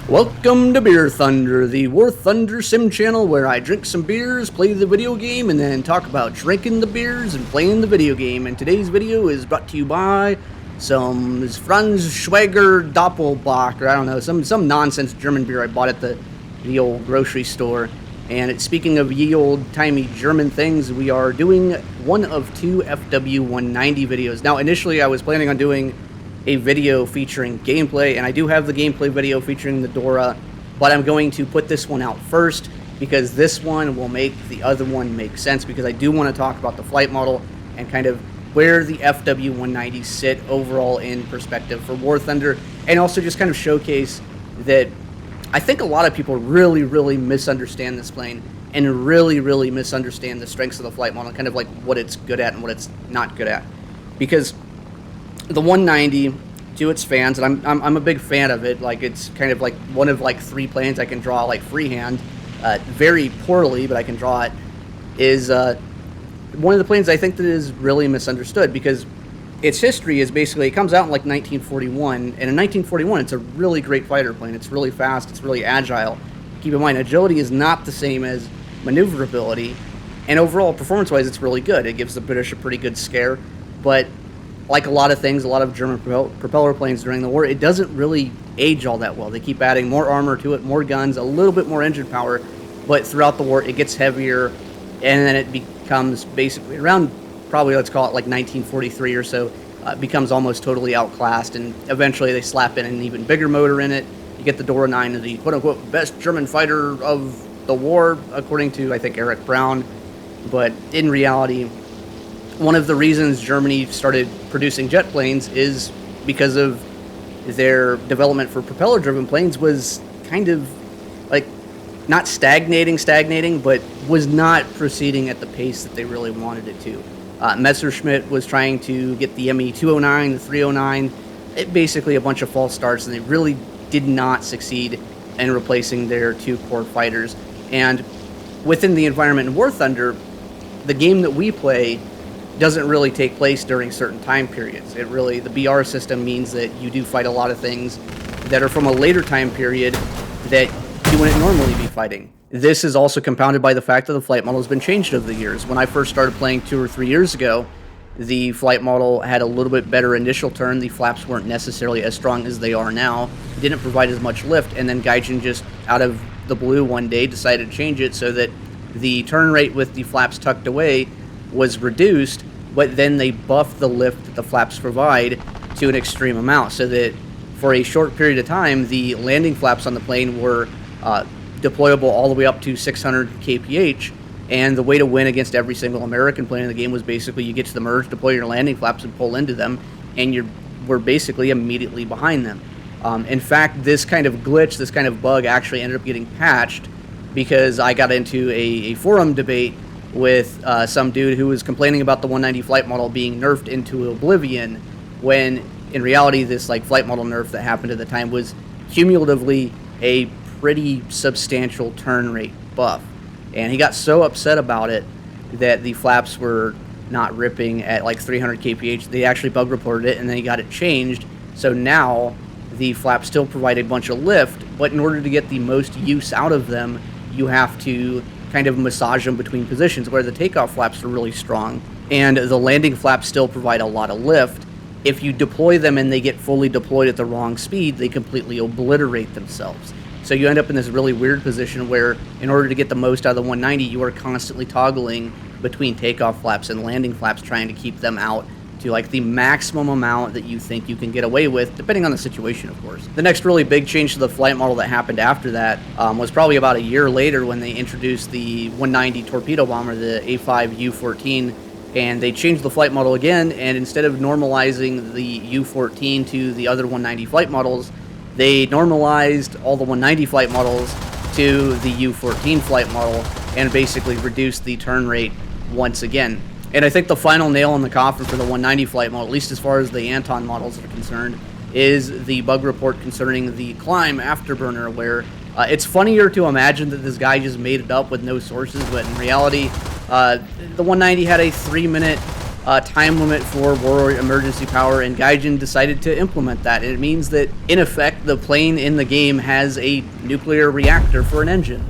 Welcome to Beer Thunder, the War Thunder sim channel where I drink some beers, play the video game, and then talk about drinking the beers and playing the video game. And today's video is brought to you by some Franz Schwager Doppelbock, or I don't know, some nonsense German beer I bought at the old grocery store. And speaking of ye old timey German things, we are doing one of two FW190 videos. Now, initially I was planning on doing a video featuring gameplay, and I do have the gameplay video featuring the Dora, but I'm going to put this one out first because this one will make the other one make sense, because I do want to talk about the flight model and kind of where the FW190s sit overall in perspective for War Thunder, and also just kind of showcase that I think a lot of people really misunderstand this plane and really misunderstand the strengths of the flight model, kind of like what it's good at and what it's not good at. Because the 190, to its fans, and I'm a big fan of it, like it's kind of like one of like three planes I can draw like freehand, very poorly, but I can draw it, is one of the planes I think that is really misunderstood, because its history is basically, it comes out in like 1941, and in 1941 it's a really great fighter plane. It's really fast, it's really agile. Keep in mind, agility is not the same as maneuverability, and overall performance-wise it's really good. It gives the British a pretty good scare, but like a lot of things, a lot of German propeller planes during the war, it doesn't really age all that well. They keep adding more armor to it, more guns, a little bit more engine power, but throughout the war it gets heavier, and then it becomes basically around, probably let's call it like 1943 or so, becomes almost totally outclassed, and eventually they slap in an even bigger motor in it. You get the Dora 9, the quote-unquote best German fighter of the war, according to, I think, Eric Brown, but in reality, one of the reasons Germany started producing jet planes is because of their development for propeller-driven planes was kind of like not stagnating, but was not proceeding at the pace that they really wanted it to. Messerschmitt was trying to get the Me-209, the 309, basically a bunch of false starts, and they really did not succeed in replacing their two core fighters. And within the environment in War Thunder, the game that we play doesn't really take place during certain time periods. It really, the BR system means that you do fight a lot of things that are from a later time period that you wouldn't normally be fighting. This is also compounded by the fact that the flight model has been changed over the years. When I first started playing 2 or 3 years ago, the flight model had a little bit better initial turn. The flaps weren't necessarily as strong as they are now. It didn't provide as much lift, and then Gaijin just out of the blue one day decided to change it so that the turn rate with the flaps tucked away was reduced, but then they buffed the lift that the flaps provide to an extreme amount, so that for a short period of time, the landing flaps on the plane were deployable all the way up to 600 kph, and the way to win against every single American plane in the game was basically you get to the merge, deploy your landing flaps, and pull into them, and we're basically immediately behind them. In fact, this kind of glitch, this kind of bug actually ended up getting patched, because I got into a forum debate with some dude who was complaining about the 190 flight model being nerfed into oblivion, when in reality this like flight model nerf that happened at the time was cumulatively a pretty substantial turn rate buff. And he got so upset about it that the flaps were not ripping at like 300 kph. They actually bug reported it, and then he got it changed, so now the flaps still provide a bunch of lift, but in order to get the most use out of them, you have to kind of massage them between positions, where the takeoff flaps are really strong and the landing flaps still provide a lot of lift. If you deploy them and they get fully deployed at the wrong speed, they completely obliterate themselves. So you end up in this really weird position where in order to get the most out of the 190, you are constantly toggling between takeoff flaps and landing flaps, trying to keep them out to like the maximum amount that you think you can get away with, depending on the situation, of course. The next really big change to the flight model that happened after that was probably about a year later, when they introduced the 190 torpedo bomber, the A5 U-14, and they changed the flight model again, and instead of normalizing the U-14 to the other 190 flight models, they normalized all the 190 flight models to the U-14 flight model and basically reduced the turn rate once again. And I think the final nail in the coffin for the 190 flight model, at least as far as the Anton models are concerned, is the bug report concerning the climb afterburner, where it's funnier to imagine that this guy just made it up with no sources, but in reality, the 190 had a 3-minute time limit for war emergency power, and Gaijin decided to implement that. And it means that, in effect, the plane in the game has a nuclear reactor for an engine.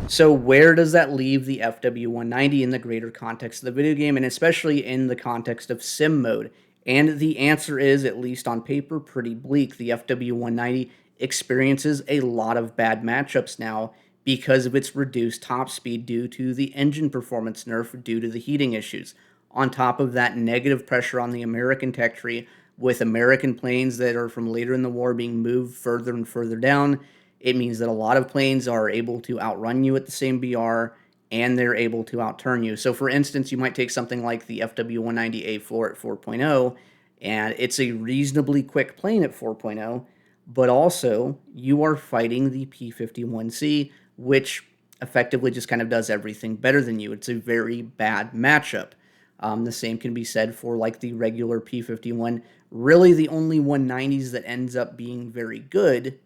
So where does that leave the FW-190 in the greater context of the video game, and especially in the context of sim mode? And the answer is, at least on paper, pretty bleak. The FW-190 experiences a lot of bad matchups now because of its reduced top speed due to the engine performance nerf due to the heating issues. On top of that, negative pressure on the American tech tree, with American planes that are from later in the war being moved further and further down. It means that a lot of planes are able to outrun you at the same BR, and they're able to outturn you. So for instance, you might take something like the FW-190A4 at 4.0, and it's a reasonably quick plane at 4.0, but also you are fighting the P-51C, which effectively just kind of does everything better than you. It's a very bad matchup. The same can be said for like the regular P-51. Really, the only 190s that ends up being very good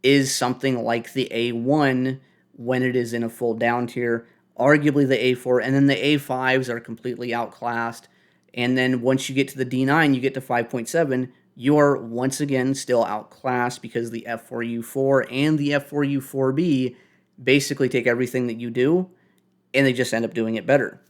is something like the A1 when it is in a full down tier, arguably the A4, and then the A5s are completely outclassed. And then once you get to the D9, you get to 5.7, you are once again still outclassed because the F4U4 and the F4U4B basically take everything that you do, and they just end up doing it better.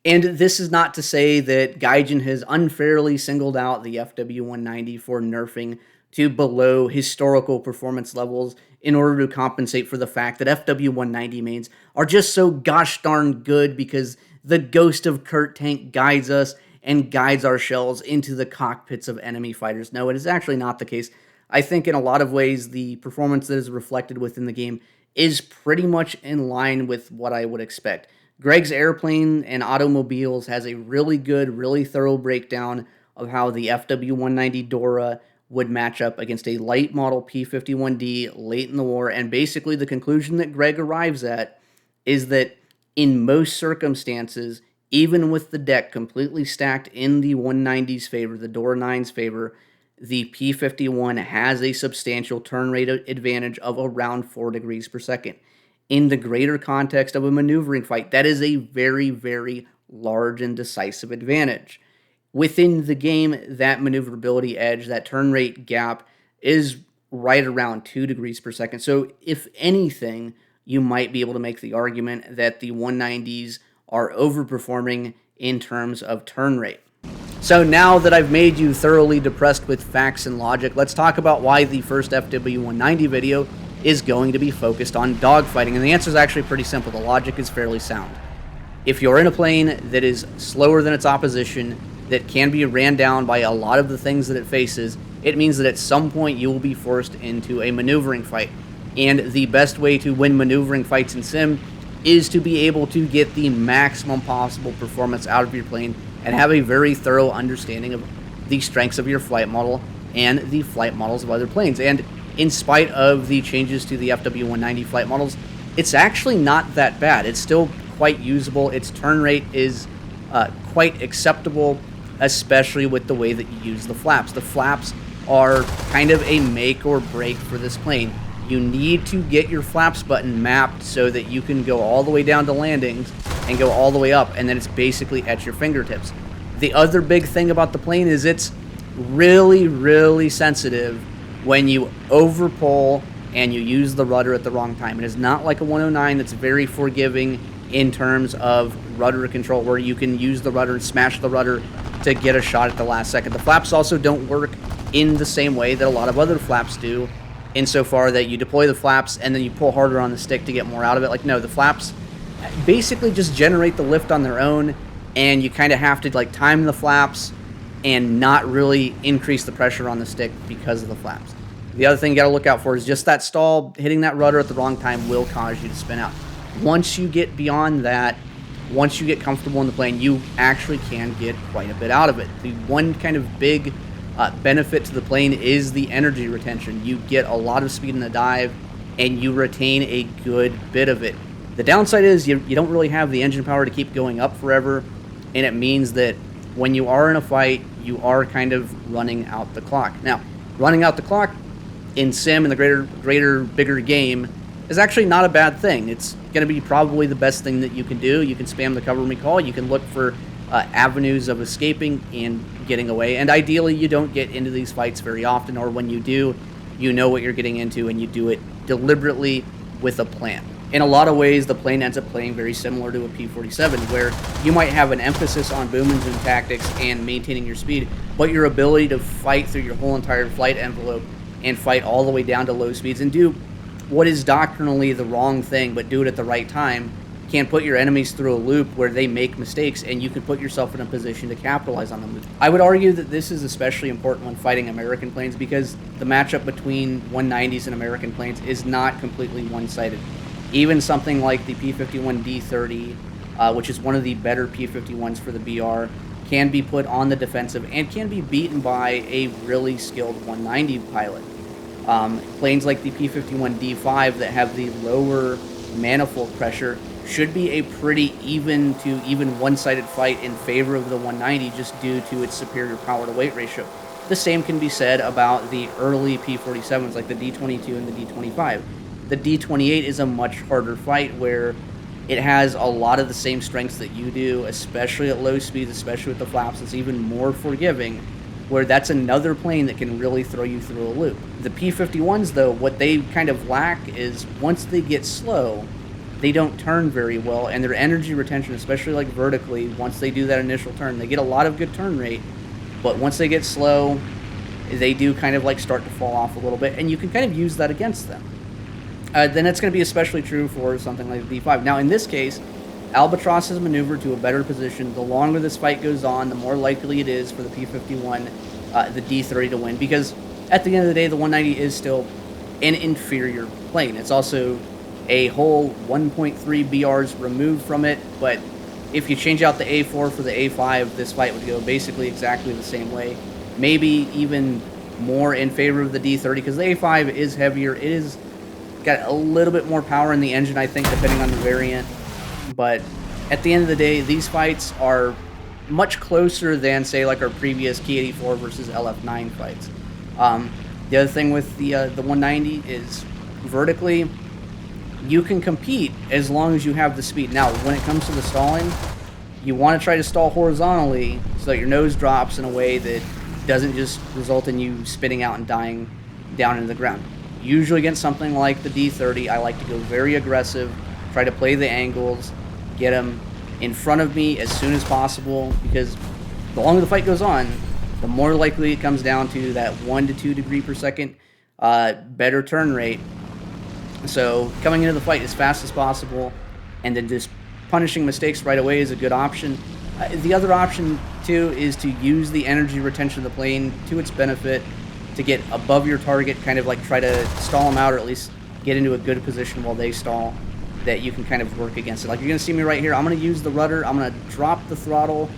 And this is not to say that Gaijin has unfairly singled out the FW-190 for nerfing to below historical performance levels in order to compensate for the fact that FW-190 mains are just so gosh darn good because the ghost of Kurt Tank guides us and guides our shells into the cockpits of enemy fighters. No, it is actually not the case. I think in a lot of ways the performance that is reflected within the game is pretty much in line with what I would expect. Greg's Airplane and Automobiles has a really good, really thorough breakdown of how the FW-190 Dora would match up against a light model P-51D late in the war, and basically the conclusion that Greg arrives at is that in most circumstances, even with the deck completely stacked in the 190's favor, the Dora 9's favor, the P-51 has a substantial turn rate advantage of around 4 degrees per second. In the greater context of a maneuvering fight, that is a very, very large and decisive advantage. Within the game, that maneuverability edge, that turn rate gap, is right around 2 degrees per second. So if anything, you might be able to make the argument that the 190s are overperforming in terms of turn rate. So now that I've made you thoroughly depressed with facts and logic, let's talk about why the first FW-190 video is going to be focused on dogfighting. And the answer is actually pretty simple. The logic is fairly sound. If you're in a plane that is slower than its opposition, that can be ran down by a lot of the things that it faces, it means that at some point you will be forced into a maneuvering fight. And the best way to win maneuvering fights in sim is to be able to get the maximum possible performance out of your plane and have a very thorough understanding of the strengths of your flight model and the flight models of other planes. And in spite of the changes to the FW-190 flight models, it's actually not that bad. It's still quite usable. Its turn rate is quite acceptable, especially with the way that you use the flaps. The flaps are kind of a make or break for this plane. You need to get your flaps button mapped so that you can go all the way down to landings and go all the way up, and then it's basically at your fingertips. The other big thing about the plane is it's really, really sensitive when you overpull and you use the rudder at the wrong time. It is not like a 109 that's very forgiving in terms of rudder control, where you can use the rudder and smash the rudder to get a shot at the last second. The flaps also don't work in the same way that a lot of other flaps do, insofar that you deploy the flaps and then you pull harder on the stick to get more out of it. Like, no, the flaps basically just generate the lift on their own, and you kind of have to like time the flaps and not really increase the pressure on the stick because of the flaps. The other thing you got to look out for is just that stall. Hitting that rudder at the wrong time will cause you to spin out. Once you get beyond that, once you get comfortable in the plane, you actually can get quite a bit out of it. The one kind of big benefit to the plane is the energy retention. You get a lot of speed in the dive, and you retain a good bit of it. The downside is you don't really have the engine power to keep going up forever, and it means that when you are in a fight, you are kind of running out the clock. Now, running out the clock in sim, in the greater, bigger game, is actually not a bad thing. It's going to be probably the best thing that you can do. You can spam the cover me call. You can look for avenues of escaping and getting away. And ideally, you don't get into these fights very often, or when you do, you know what you're getting into and you do it deliberately with a plan. In a lot of ways, the plane ends up playing very similar to a P-47, where you might have an emphasis on boom and zoom tactics and maintaining your speed, but your ability to fight through your whole entire flight envelope and fight all the way down to low speeds and do what is doctrinally the wrong thing, but do it at the right time, can put your enemies through a loop where they make mistakes, and you can put yourself in a position to capitalize on them. I would argue that this is especially important when fighting American planes, because the matchup between 190s and American planes is not completely one-sided. Even something like the P-51D-30, which is one of the better P-51s for the BR, can be put on the defensive and can be beaten by a really skilled 190 pilot. Planes like the P-51D-5 that have the lower manifold pressure should be a pretty even to even one-sided fight in favor of the 190 just due to its superior power to weight ratio. The same can be said about the early P-47s like the D-22 and the D-25. The D-28 is a much harder fight where it has a lot of the same strengths that you do, especially at low speeds, especially with the flaps. It's even more forgiving, where that's another plane that can really throw you through a loop. The P-51s, though, what they kind of lack is once they get slow, they don't turn very well, and their energy retention, especially like vertically, once they do that initial turn, they get a lot of good turn rate, but once they get slow, they do kind of like start to fall off a little bit, and you can kind of use that against them. Then it's going to be especially true for something like the D5. Now, in this case, Albatross is maneuvered to a better position. The longer this fight goes on, the more likely it is for the P-51, the D-30 to win, because at the end of the day, the 190 is still an inferior plane. It's also a whole 1.3 BRs removed from it, but if you change out the A4 for the A5, this fight would go basically exactly the same way. Maybe even more in favor of the D-30, because the A5 is heavier. It is got a little bit more power in the engine, I think, depending on the variant. But at the end of the day, these fights are much closer than, say, like our previous Ki-84 versus LF9 fights. The other thing with the 190 is vertically, you can compete as long as you have the speed. Now, when it comes to the stalling, you want to try to stall horizontally so that your nose drops in a way that doesn't just result in you spinning out and dying down into the ground. Usually against something like the D-30, I like to go very aggressive, try to play the angles, get them in front of me as soon as possible, because the longer the fight goes on, the more likely it comes down to that 1 to 2 degree per second better turn rate. So coming into the fight as fast as possible and then just punishing mistakes right away is a good option. The other option, too, is to use the energy retention of the plane to its benefit to get above your target, kind of like try to stall them out or at least get into a good position while they stall, that you can kind of work against it. Like you're going to see me right here. I'm going to use the rudder. I'm going to drop the throttle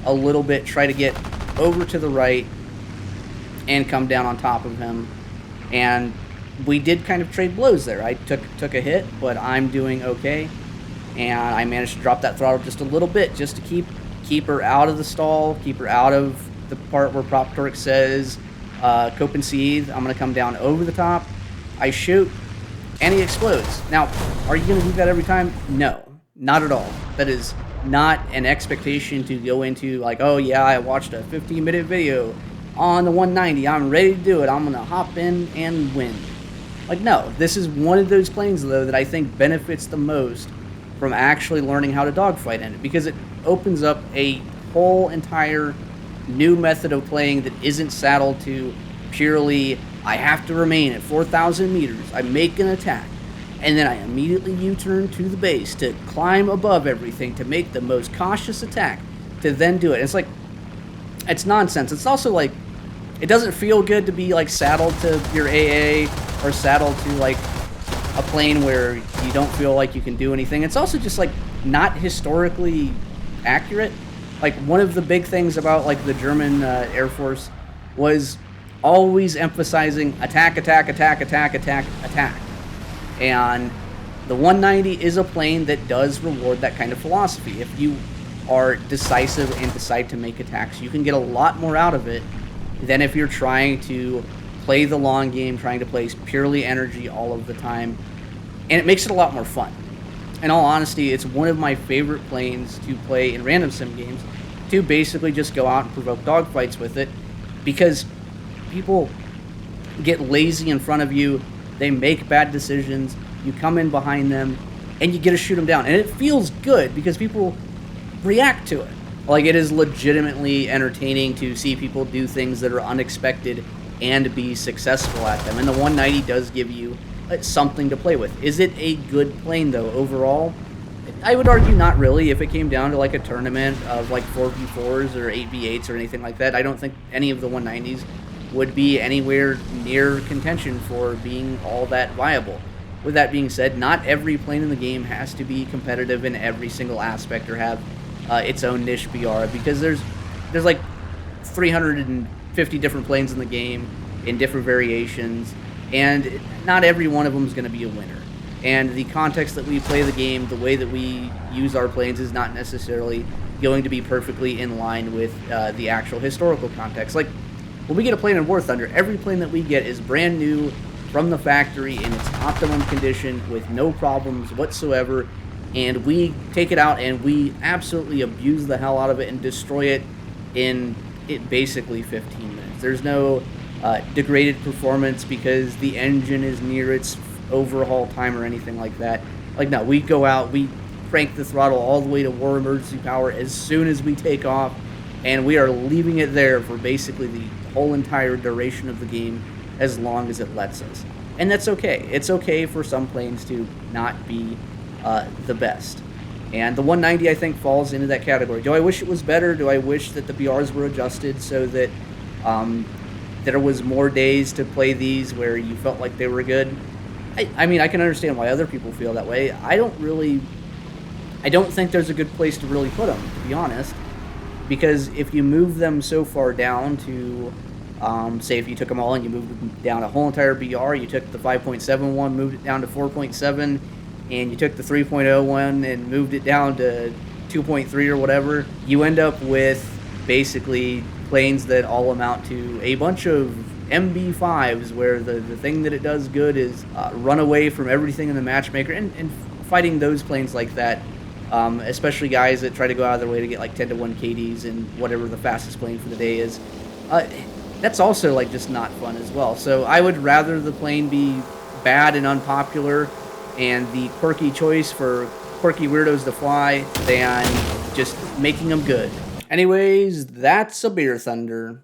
a little bit, try to get over to the right and come down on top of him. And we did kind of trade blows there. I took a hit, but I'm doing okay. And I managed to drop that throttle just a little bit just to keep her out of the stall, keep her out of the part where Prop Torque says cope and seethe. I'm going to come down over the top. I shoot, and he explodes. Now, are you going to do that every time? No, not at all. That is not an expectation to go into like, oh yeah, I watched a 15-minute video on the 190. I'm ready to do it. I'm going to hop in and win. Like, no, this is one of those planes, though, that I think benefits the most from actually learning how to dogfight in it, because it opens up a whole entire new method of playing that isn't saddled to purely, I have to remain at 4,000 meters, I make an attack, and then I immediately U-turn to the base to climb above everything to make the most cautious attack, to then do it. It's like, it's nonsense. It's also like, it doesn't feel good to be like saddled to your AA or saddled to like a plane where you don't feel like you can do anything. It's also just like not historically accurate. Like one of the big things about like the German Air Force was always emphasizing attack, attack, attack, attack, attack, attack. And the 190 is a plane that does reward that kind of philosophy. If you are decisive and decide to make attacks, you can get a lot more out of it than if you're trying to play the long game, trying to play purely energy all of the time. And it makes it a lot more fun. In all honesty, it's one of my favorite planes to play in random sim games to basically just go out and provoke dogfights with it, because people get lazy in front of you, they make bad decisions, you come in behind them, and you get to shoot them down. And it feels good because people react to it. Like, it is legitimately entertaining to see people do things that are unexpected and be successful at them. And the 190 does give you something to play with. Is it a good plane, though, overall? I would argue not really. If it came down to like a tournament of like 4v4s or 8v8s or anything like that, I don't think any of the 190s would be anywhere near contention for being all that viable. With that being said, not every plane in the game has to be competitive in every single aspect or have its own niche BR, because there's like 350 different planes in the game in different variations, and not every one of them is going to be a winner. And the context that we play the game, the way that we use our planes, is not necessarily going to be perfectly in line with the actual historical context. Like, when we get a plane in War Thunder, every plane that we get is brand new from the factory in its optimum condition with no problems whatsoever, and we take it out and we absolutely abuse the hell out of it and destroy it in basically 15 minutes. There's no degraded performance because the engine is near its overhaul time or anything like that. Like, no, we go out, we crank the throttle all the way to war emergency power as soon as we take off, and we are leaving it there for basically the whole entire duration of the game, as long as it lets us. And that's okay. It's okay for some planes to not be the best. And the 190, I think, falls into that category. Do I wish it was better? Do I wish that the BRs were adjusted so that there was more days to play these where you felt like they were good? I mean, I can understand why other people feel that way. I don't think there's a good place to really put them, to be honest. Because if you move them so far down to, say if you took them all and you moved them down a whole entire BR, you took the 5.7 moved it down to 4.7, and you took the 3.0 and moved it down to 2.3 or whatever, you end up with basically planes that all amount to a bunch of MB5s, where the thing that it does good is run away from everything in the matchmaker, and fighting those planes like that, especially guys that try to go out of their way to get like 10-to-1 KDs and whatever the fastest plane for the day is, that's also like just not fun as well. So I would rather the plane be bad and unpopular and the quirky choice for quirky weirdos to fly than just making them good. Anyways, that's a Beer Thunder.